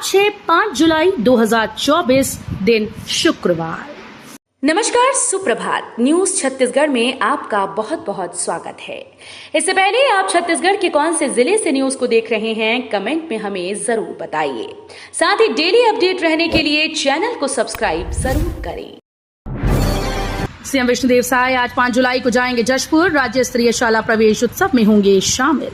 आज है 5 जुलाई 2024 दिन शुक्रवार। नमस्कार, सुप्रभात। न्यूज छत्तीसगढ़ में आपका बहुत बहुत स्वागत है। इससे पहले आप छत्तीसगढ़ के कौन से जिले से न्यूज को देख रहे हैं, कमेंट में हमें जरूर बताइए। साथ ही डेली अपडेट रहने के लिए चैनल को सब्सक्राइब जरूर करें। सीएम विष्णुदेव साय आज 5 जुलाई को जाएंगे जशपुर, राज्य स्तरीय शाला प्रवेश उत्सव में होंगे शामिल।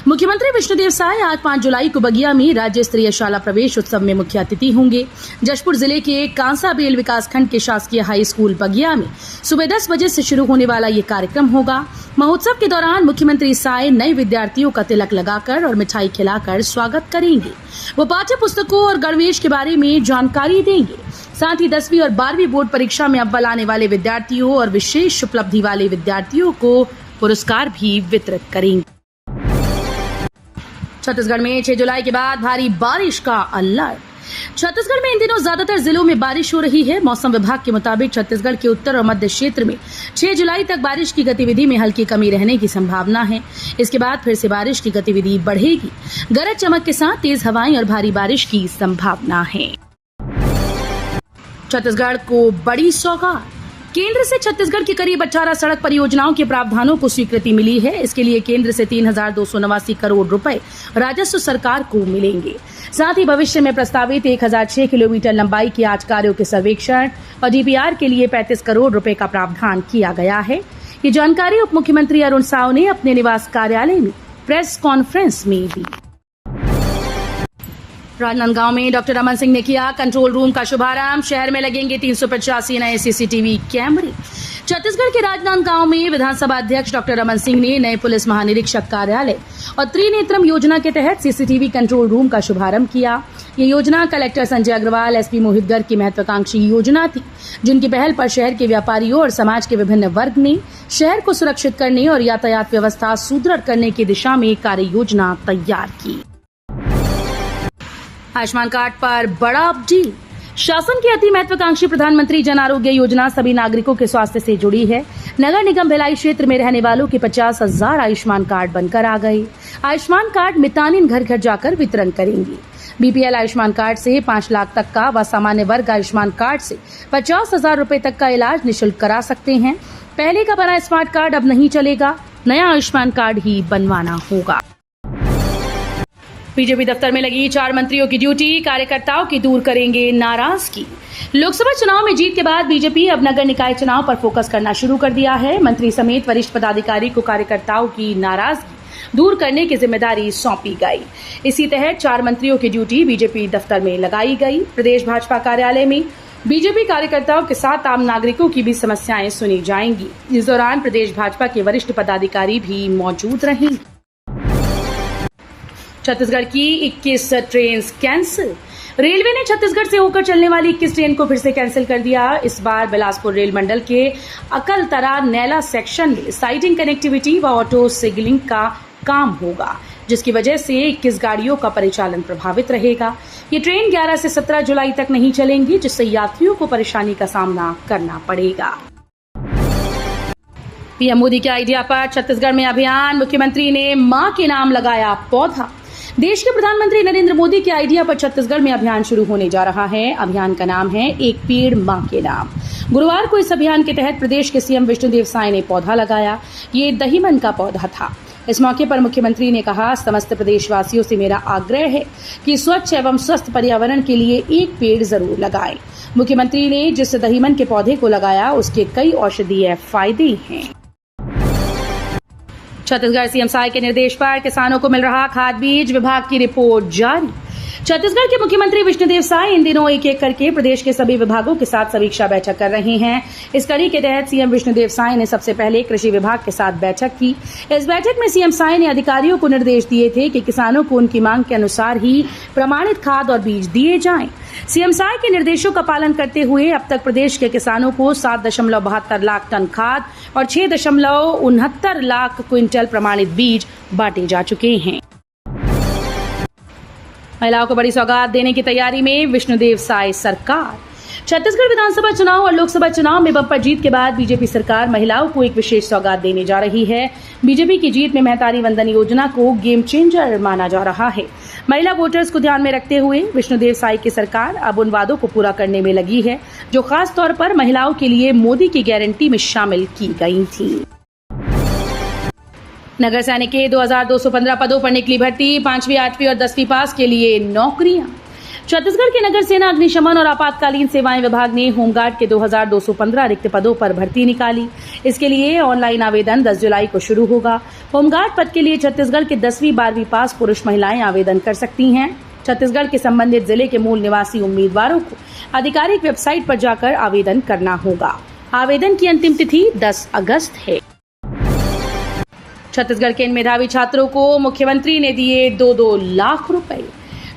मुख्यमंत्री विष्णुदेव साय आज 5 जुलाई को बगिया में राज्य स्तरीय शाला प्रवेश उत्सव में मुख्य अतिथि होंगे। जशपुर जिले के कांसाबेल विकासखंड के शासकीय हाई स्कूल बगिया में सुबह 10 बजे से शुरू होने वाला ये कार्यक्रम होगा। महोत्सव के दौरान मुख्यमंत्री साय नए विद्यार्थियों का तिलक लगाकर और मिठाई खिलाकर स्वागत करेंगे। वो पाठ्य पुस्तकों और गणवेश के बारे में जानकारी देंगे। साथ ही 10वीं और 12वीं बोर्ड परीक्षा में अव्वल आने वाले विद्यार्थियों और विशेष उपलब्धि वाले विद्यार्थियों को पुरस्कार भी वितरित करेंगे। छत्तीसगढ़ में 6 जुलाई के बाद भारी बारिश का अलर्ट। छत्तीसगढ़ में इन दिनों ज्यादातर जिलों में बारिश हो रही है। मौसम विभाग के मुताबिक छत्तीसगढ़ के उत्तर और मध्य क्षेत्र में 6 जुलाई तक बारिश की गतिविधि में हल्की कमी रहने की संभावना है। इसके बाद फिर से बारिश की गतिविधि बढ़ेगी। गरज चमक के साथ तेज हवाएं और भारी बारिश की संभावना है। छत्तीसगढ़ को बड़ी सौगात। केंद्र से छत्तीसगढ़ की करीब 18 सड़क परियोजनाओं के प्रावधानों को स्वीकृति मिली है। इसके लिए केंद्र से 3,289 करोड़ रुपए राजस्व सरकार को मिलेंगे। साथ ही भविष्य में प्रस्तावित 1,006 किलोमीटर लंबाई के 8 कार्यों के सर्वेक्षण और डीपीआर के लिए 35 करोड़ रुपए का प्रावधान किया गया है। ये जानकारी उप मुख्यमंत्री अरुण साव ने अपने निवास कार्यालय में प्रेस कॉन्फ्रेंस में दी। राजनांदगांव में डॉक्टर रमन सिंह ने किया कंट्रोल रूम का शुभारंभ। शहर में लगेंगे 385 नए सीसीटीवी कैमरे। छत्तीसगढ़ के राजनांदगांव में विधानसभा अध्यक्ष डॉक्टर रमन सिंह ने नए पुलिस महानिरीक्षक कार्यालय और त्रिनेत्रम योजना के तहत सीसीटीवी कंट्रोल रूम का शुभारंभ किया। ये योजना कलेक्टर संजय अग्रवाल, एसपी मोहित गर्ग की महत्वाकांक्षी योजना थी, जिनकी पहल पर शहर के व्यापारियों और समाज के विभिन्न वर्ग ने शहर को सुरक्षित करने और यातायात व्यवस्था सुदृढ़ करने की दिशा में कार्य योजना तैयार की। आयुष्मान कार्ड पर बड़ा अपडेट। शासन की अति महत्वाकांक्षी प्रधानमंत्री जन आरोग्य योजना सभी नागरिकों के स्वास्थ्य से जुड़ी है। नगर निगम भिलाई क्षेत्र में रहने वालों के 50,000 आयुष्मान कार्ड बनकर आ गए। आयुष्मान कार्ड मितानिन घर घर जाकर वितरण करेंगे। बीपीएल आयुष्मान कार्ड से 5 लाख तक का व सामान्य वर्ग आयुष्मान कार्ड से 50,000 रुपए तक का इलाज निःशुल्क करा सकते हैं। पहले का बना स्मार्ट कार्ड अब नहीं चलेगा, नया आयुष्मान कार्ड ही बनवाना होगा। बीजेपी दफ्तर में लगी 4 मंत्रियों की ड्यूटी, कार्यकर्ताओं की दूर करेंगे नाराजगी। लोकसभा चुनाव में जीत के बाद बीजेपी अब नगर निकाय चुनाव पर फोकस करना शुरू कर दिया है। मंत्री समेत वरिष्ठ पदाधिकारी को कार्यकर्ताओं की नाराजगी दूर करने की जिम्मेदारी सौंपी गई। इसी तहत 4 मंत्रियों की ड्यूटी बीजेपी दफ्तर में लगाई गई। प्रदेश भाजपा कार्यालय में बीजेपी कार्यकर्ताओं के साथ आम नागरिकों की भी समस्याएं सुनी जाएंगी। इस दौरान प्रदेश भाजपा के वरिष्ठ पदाधिकारी भी मौजूद रहेंगे। छत्तीसगढ़ की 21 ट्रेन कैंसिल। रेलवे ने छत्तीसगढ़ से होकर चलने वाली 21 ट्रेन को फिर से कैंसिल कर दिया। इस बार बिलासपुर रेल मंडल के अकलतरा नैला सेक्शन में साइडिंग कनेक्टिविटी व ऑटो सिग्नलिंग का काम होगा, जिसकी वजह से 21 गाड़ियों का परिचालन प्रभावित रहेगा। ये ट्रेन 11 से 17 जुलाई तक नहीं चलेंगी, जिससे यात्रियों को परेशानी का सामना करना पड़ेगा। पीएम मोदी के आइडिया पर छत्तीसगढ़ में अभियान। मुख्यमंत्री ने मां के नाम लगाया पौधा। देश के प्रधानमंत्री नरेंद्र मोदी के आइडिया पर छत्तीसगढ़ में अभियान शुरू होने जा रहा है। अभियान का नाम है एक पेड़ मां के नाम। गुरुवार को इस अभियान के तहत प्रदेश के सीएम विष्णुदेव साय ने पौधा लगाया। ये दहीमन का पौधा था। इस मौके पर मुख्यमंत्री ने कहा, समस्त प्रदेशवासियों से मेरा आग्रह है कि स्वच्छ एवं स्वस्थ पर्यावरण के लिए एक पेड़ जरूर लगाएं। मुख्यमंत्री ने जिस दहीमन के पौधे को लगाया, उसके कई औषधीय फायदे हैं। छत्तीसगढ़ सीएम साय के निर्देश पर किसानों को मिल रहा खाद बीज, विभाग की रिपोर्ट जारी। छत्तीसगढ़ के मुख्यमंत्री विष्णुदेव साय इन दिनों एक एक करके प्रदेश के सभी विभागों के साथ समीक्षा बैठक कर रहे हैं। इस कड़ी के तहत सीएम विष्णुदेव साय ने सबसे पहले कृषि विभाग के साथ बैठक की। इस बैठक में सीएम साय ने अधिकारियों को निर्देश दिए थे कि किसानों को उनकी मांग के अनुसार ही प्रमाणित खाद और बीज दिए जाएं। सीएम साय के निर्देशों का पालन करते हुए अब तक प्रदेश के किसानों को 7.72 लाख टन खाद और 6.69 लाख क्विंटल प्रमाणित बीज बांटे जा चुके हैं। महिलाओं को बड़ी सौगात देने की तैयारी में विष्णुदेव साय सरकार। छत्तीसगढ़ विधानसभा चुनाव और लोकसभा चुनाव में बम्पर जीत के बाद बीजेपी सरकार महिलाओं को एक विशेष सौगात देने जा रही है। बीजेपी की जीत में महतारी वंदन योजना को गेम चेंजर माना जा रहा है। महिला वोटर्स को ध्यान में रखते हुए विष्णुदेव साय की सरकार अब उन वादों को पूरा करने में लगी है जो खास तौर पर महिलाओं के लिए मोदी की गारंटी में शामिल की गई थी। नगर सैनिक के 2215 पदों पर निकली भर्ती। 5वीं, 8वीं और 10वीं पास के लिए नौकरियां। छत्तीसगढ़ के नगर सेना, अग्निशमन और आपातकालीन सेवाएं विभाग ने होमगार्ड के 2215 रिक्त पदों पर भर्ती निकाली। इसके लिए ऑनलाइन आवेदन 10 जुलाई को शुरू होगा। होमगार्ड पद के लिए छत्तीसगढ़ के 10वीं, 12वीं पास पुरुष महिलाएं आवेदन कर सकती हैं। छत्तीसगढ़ के संबंधित जिले के मूल निवासी उम्मीदवारों को आधिकारिक वेबसाइट पर जाकर आवेदन करना होगा। आवेदन की अंतिम तिथि 10 अगस्त है। छत्तीसगढ़ के इन मेधावी छात्रों को मुख्यमंत्री ने दिए 2-2 लाख रुपए।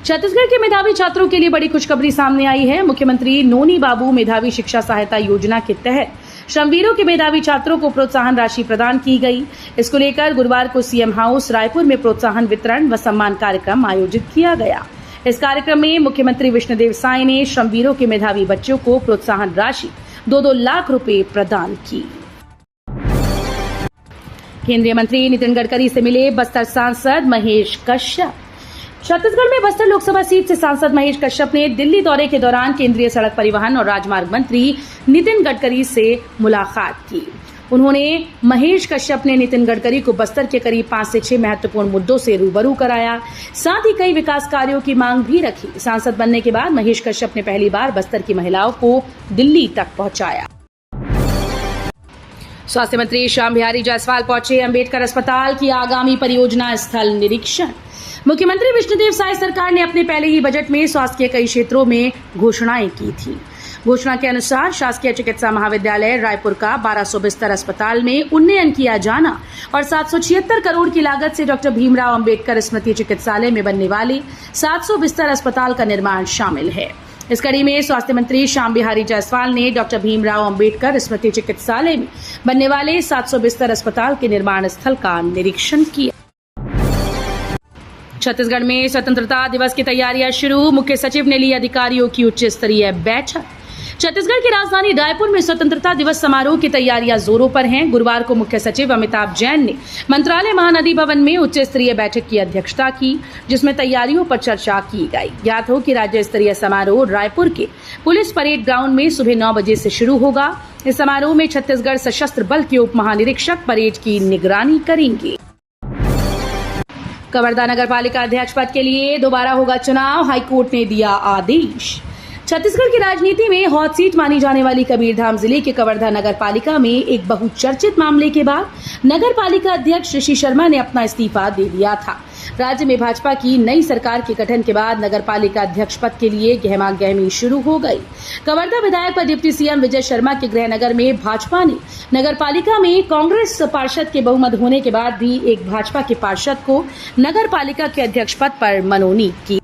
छत्तीसगढ़ के मेधावी छात्रों के लिए बड़ी खुशखबरी सामने आई है। मुख्यमंत्री नोनी बाबू मेधावी शिक्षा सहायता योजना के तहत श्रमवीरों के मेधावी छात्रों को प्रोत्साहन राशि प्रदान की गई। इसको लेकर गुरुवार को सीएम हाउस रायपुर में प्रोत्साहन वितरण व सम्मान कार्यक्रम आयोजित किया गया। इस कार्यक्रम में मुख्यमंत्री विष्णुदेव साय ने श्रमवीरों के मेधावी बच्चों को प्रोत्साहन राशि 2-2 लाख रुपए प्रदान की। केंद्रीय मंत्री नितिन गडकरी से मिले बस्तर सांसद महेश कश्यप। छत्तीसगढ़ में बस्तर लोकसभा सीट से सांसद महेश कश्यप ने दिल्ली दौरे के दौरान केंद्रीय सड़क परिवहन और राजमार्ग मंत्री नितिन गडकरी से मुलाकात की। उन्होंने महेश कश्यप ने नितिन गडकरी को बस्तर के करीब 5 से 6 महत्वपूर्ण मुद्दों से रूबरू कराया। साथ ही कई विकास कार्यों की मांग भी रखी। सांसद बनने के बाद महेश कश्यप ने पहली बार बस्तर की महिलाओं को दिल्ली तक पहुंचाया। स्वास्थ्य मंत्री श्याम बिहारी जायसवाल पहुंचे अंबेडकर अस्पताल की आगामी परियोजना स्थल निरीक्षण। मुख्यमंत्री विष्णुदेव साय सरकार ने अपने पहले ही बजट में स्वास्थ्य के कई क्षेत्रों में घोषणाएं की थी। घोषणा के अनुसार शासकीय चिकित्सा महाविद्यालय रायपुर का 1200 बिस्तर अस्पताल में उन्नयन किया जाना और 776 करोड़ की लागत से डॉक्टर भीमराव अंबेडकर स्मृति चिकित्सालय में बनने वाले 700 बिस्तर अस्पताल का निर्माण शामिल है। इस कड़ी में स्वास्थ्य मंत्री श्याम बिहारी जायसवाल ने डॉक्टर भीमराव अंबेडकर स्मृति चिकित्सालय में बनने वाले 700 बिस्तर अस्पताल के निर्माण स्थल का निरीक्षण किया। छत्तीसगढ़ में स्वतंत्रता दिवस की तैयारियां शुरू। मुख्य सचिव ने ली अधिकारियों की उच्च स्तरीय बैठक। छत्तीसगढ़ की राजधानी रायपुर में स्वतंत्रता दिवस समारोह की तैयारियां जोरों पर हैं। गुरुवार को मुख्य सचिव अमिताभ जैन ने मंत्रालय महानदी भवन में उच्च स्तरीय बैठक की अध्यक्षता की, जिसमें तैयारियों पर चर्चा की गई। ज्ञात हो कि राज्य स्तरीय समारोह रायपुर के पुलिस परेड ग्राउंड में सुबह 9 बजे से शुरू होगा। इस समारोह में छत्तीसगढ़ सशस्त्र बल के उप महानिरीक्षक परेड की निगरानी करेंगे। कवर्धा नगर पालिका अध्यक्ष पद के लिए दोबारा होगा चुनाव, हाईकोर्ट ने दिया आदेश। छत्तीसगढ़ की राजनीति में हॉट सीट मानी जाने वाली कबीरधाम जिले के कवर्धा नगर पालिका में एक बहुचर्चित मामले के बाद नगर पालिका अध्यक्ष ऋषि शर्मा ने अपना इस्तीफा दे दिया था। राज्य में भाजपा की नई सरकार के गठन के बाद नगर पालिका अध्यक्ष पद के लिए गहमागहमी शुरू हो गई। कवर्धा विधायक पर डिप्टी सीएम विजय शर्मा के गृहनगर में भाजपा ने नगर पालिका में कांग्रेस पार्षद के बहुमत होने के बाद भी एक भाजपा के पार्षद को नगर पालिका के अध्यक्ष पद पर मनोनीत की।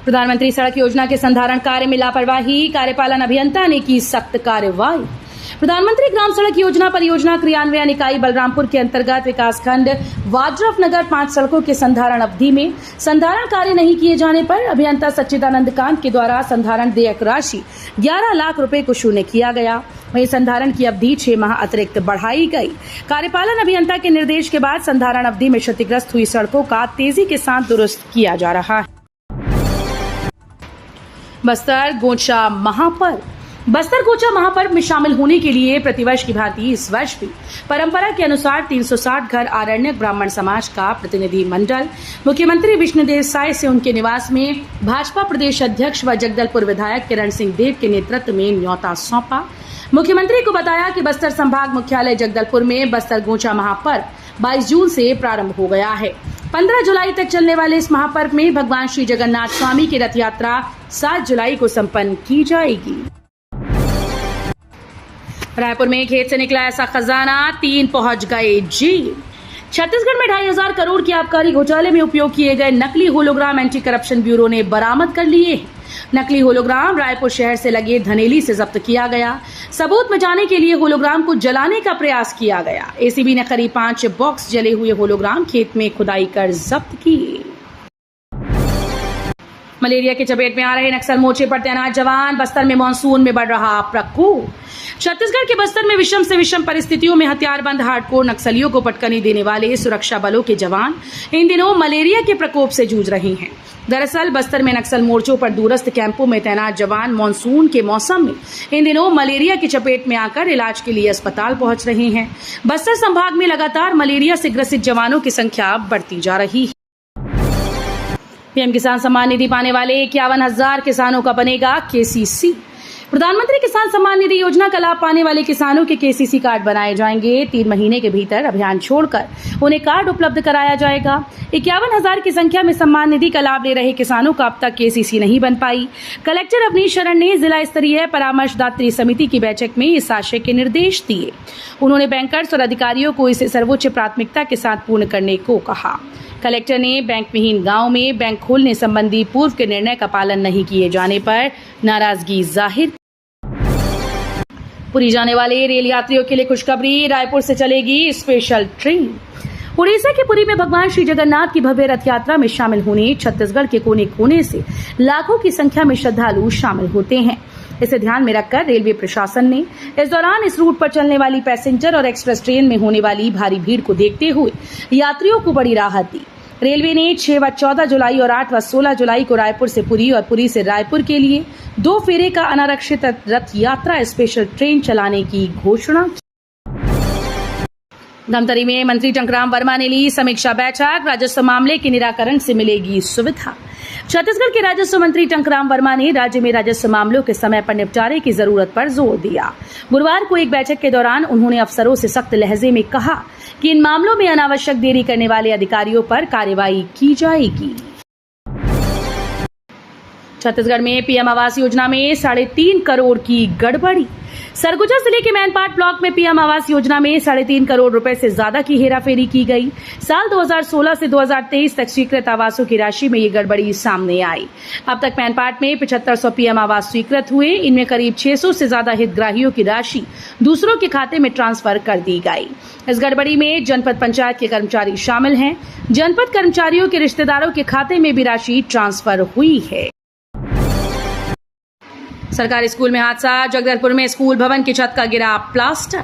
प्रधानमंत्री सड़क योजना के संधारण कार्य में लापरवाही, कार्यपालन अभियंता ने की सख्त कार्रवाई। प्रधानमंत्री ग्राम सड़क योजना परियोजना क्रियान्वयन इकाई बलरामपुर के अंतर्गत विकासखंड वाड्रफ नगर 5 सड़कों के संधारण अवधि में संधारण कार्य नहीं किए जाने पर अभियंता सच्चिदानंद कांत के द्वारा संधारण देयक राशि 11 लाख रुपए को शून्य किया गया। वहीं संधारण की अवधि 6 माह अतिरिक्त बढ़ाई गई। कार्यपालन अभियंता के निर्देश के बाद संधारण अवधि में क्षतिग्रस्त हुई सड़कों का तेजी के साथ दुरुस्त किया जा रहा है। बस्तर गोचा महापर्व। बस्तर गोचा महापर्व में शामिल होने के लिए प्रतिवर्ष की भांति इस वर्ष भी परंपरा के अनुसार 360 घर आरण्यक ब्राह्मण समाज का प्रतिनिधि मंडल मुख्यमंत्री विष्णुदेव साय से उनके निवास में भाजपा प्रदेश अध्यक्ष व जगदलपुर विधायक किरण सिंह देव के नेतृत्व में न्योता सौंपा। मुख्यमंत्री को बताया कि बस्तर संभाग मुख्यालय जगदलपुर में बस्तर गोचा महापर्व 22 जून से प्रारंभ हो गया है। 15 जुलाई तक चलने वाले इस महापर्व में भगवान श्री जगन्नाथ स्वामी की रथ यात्रा 7 जुलाई को संपन्न की जाएगी। रायपुर में खेत से निकला ऐसा खजाना, 3 पहुंच गए जेल। छत्तीसगढ़ में 2,500 करोड़ के आबकारी घोटाले में उपयोग किए गए नकली होलोग्राम एंटी करप्शन ब्यूरो ने बरामद कर लिए। नकली होलोग्राम रायपुर शहर से लगे धनेली से जब्त किया गया। सबूत मिटाने के लिए होलोग्राम को जलाने का प्रयास किया गया। एसीबी ने करीब 5 बॉक्स जले हुए होलोग्राम खेत में खुदाई कर जब्त किए। मलेरिया की चपेट में आ रहे नक्सल मोर्चे पर तैनात जवान, बस्तर में मानसून में बढ़ रहा प्रकोप। छत्तीसगढ़ के बस्तर में विषम से विषम परिस्थितियों में हथियारबंद हार्डकोर नक्सलियों को पटकनी देने वाले सुरक्षा बलों के जवान इन दिनों मलेरिया के प्रकोप से जूझ रहे हैं। दरअसल बस्तर में नक्सल मोर्चों पर दूरस्थ कैंपों में तैनात जवान मानसून के मौसम में इन दिनों मलेरिया की चपेट में आकर इलाज के लिए अस्पताल पहुंच रहे हैं। बस्तर संभाग में लगातार मलेरिया से ग्रसित जवानों की संख्या बढ़ती जा रही है। पीएम किसान सम्मान निधि पाने वाले 51,000 किसानों का बनेगा केसीसी। प्रधानमंत्री किसान सम्मान निधि योजना का लाभ पाने वाले किसानों के केसीसी कार्ड बनाए जाएंगे। 3 महीने के भीतर अभियान छोड़कर उन्हें कार्ड उपलब्ध कराया जाएगा। 51,000 की संख्या में सम्मान निधि का लाभ ले रहे किसानों का अब तक केसीसी नहीं बन पाई। कलेक्टर अवनीश शरण ने जिला स्तरीय परामर्शदात्री समिति की बैठक में इस आशय के निर्देश दिए। उन्होंने बैंकर्स और अधिकारियों को इसे सर्वोच्च प्राथमिकता के साथ पूर्ण करने को कहा। कलेक्टर ने बैंक विहीन गांव में बैंक खोलने संबंधी पूर्व के निर्णय का पालन नहीं किए जाने पर नाराजगी जाहिर। पुरी जाने वाले रेल यात्रियों के लिए खुशखबरी, रायपुर से चलेगी स्पेशल ट्रेन। उड़ीसा के पुरी में भगवान श्री जगन्नाथ की भव्य रथ यात्रा में शामिल होने छत्तीसगढ़ के कोने कोने से लाखों की संख्या में श्रद्धालु शामिल होते हैं। इसे ध्यान में रखकर रेलवे प्रशासन ने इस दौरान इस रूट पर चलने वाली पैसेंजर और एक्सप्रेस ट्रेन में होने वाली भारी भीड़ को देखते हुए यात्रियों को बड़ी राहत दी। रेलवे ने 6 व 14 जुलाई और 8 व 16 जुलाई को रायपुर से पुरी और पुरी से रायपुर के लिए 2 फेरे का अनारक्षित रथ यात्रा स्पेशल ट्रेन चलाने की घोषणा की। धमतरी में मंत्री टंकराम वर्मा ने ली समीक्षा बैठक, राजस्व मामले के निराकरण से मिलेगी सुविधा। छत्तीसगढ़ के राजस्व मंत्री टंकराम वर्मा ने राज्य में राजस्व मामलों के समय पर निपटारे की जरूरत पर जोर दिया। गुरुवार को एक बैठक के दौरान उन्होंने अफसरों से सख्त लहजे में कहा कि इन मामलों में अनावश्यक देरी करने वाले अधिकारियों पर कार्रवाई की जाएगी। छत्तीसगढ़ में पीएम आवास योजना में 3.5 करोड़ की गड़बड़ी। सरगुजा जिले के मैनपाट ब्लॉक में पीएम आवास योजना में 3.5 करोड़ रुपए से ज्यादा की हेराफेरी की गई। साल 2016 से 2023 तक स्वीकृत आवासों की राशि में ये गड़बड़ी सामने आई। अब तक मैनपाट में 7500 पीएम आवास स्वीकृत हुए। इनमें करीब 600 से ज्यादा हितग्राहियों की राशि दूसरों के खाते में ट्रांसफर कर दी गई। इस गड़बड़ी में जनपद पंचायत के कर्मचारी शामिल हैं। जनपद कर्मचारियों के रिश्तेदारों के खाते में भी राशि ट्रांसफर हुई है। सरकारी स्कूल में हादसा, जगदलपुर में स्कूल भवन की छत का गिरा प्लास्टर।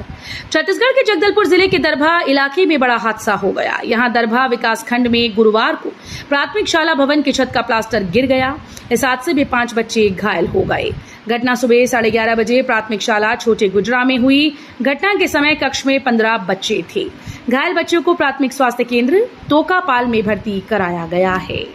छत्तीसगढ़ के जगदलपुर जिले के दरभा इलाके में बड़ा हादसा हो गया। यहां दरभा विकास खंड में गुरुवार को प्राथमिक शाला भवन की छत का प्लास्टर गिर गया। इस हादसे में 5 बच्चे घायल हो गए। घटना सुबह 11:30 बजे प्राथमिक शाला छोटे गुजरा में हुई। घटना के समय कक्ष में 15 बच्चे थे। घायल बच्चों को प्राथमिक स्वास्थ्य केंद्र तोकापाल में भर्ती कराया गया है।